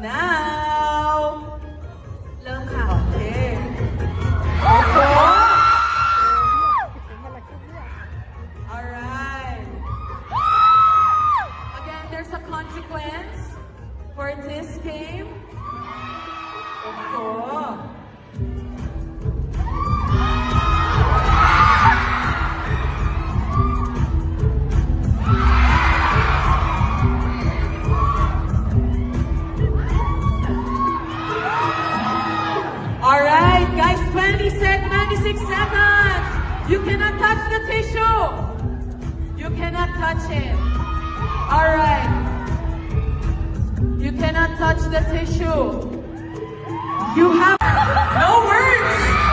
now เริ่มค่ะ โอเค โอ้โห alright again there's a consequence for this game โอ้โห Alright, guys, 26 seconds. You cannot touch the tissue. You cannot touch it. Alright. You cannot touch the tissue. You have no words.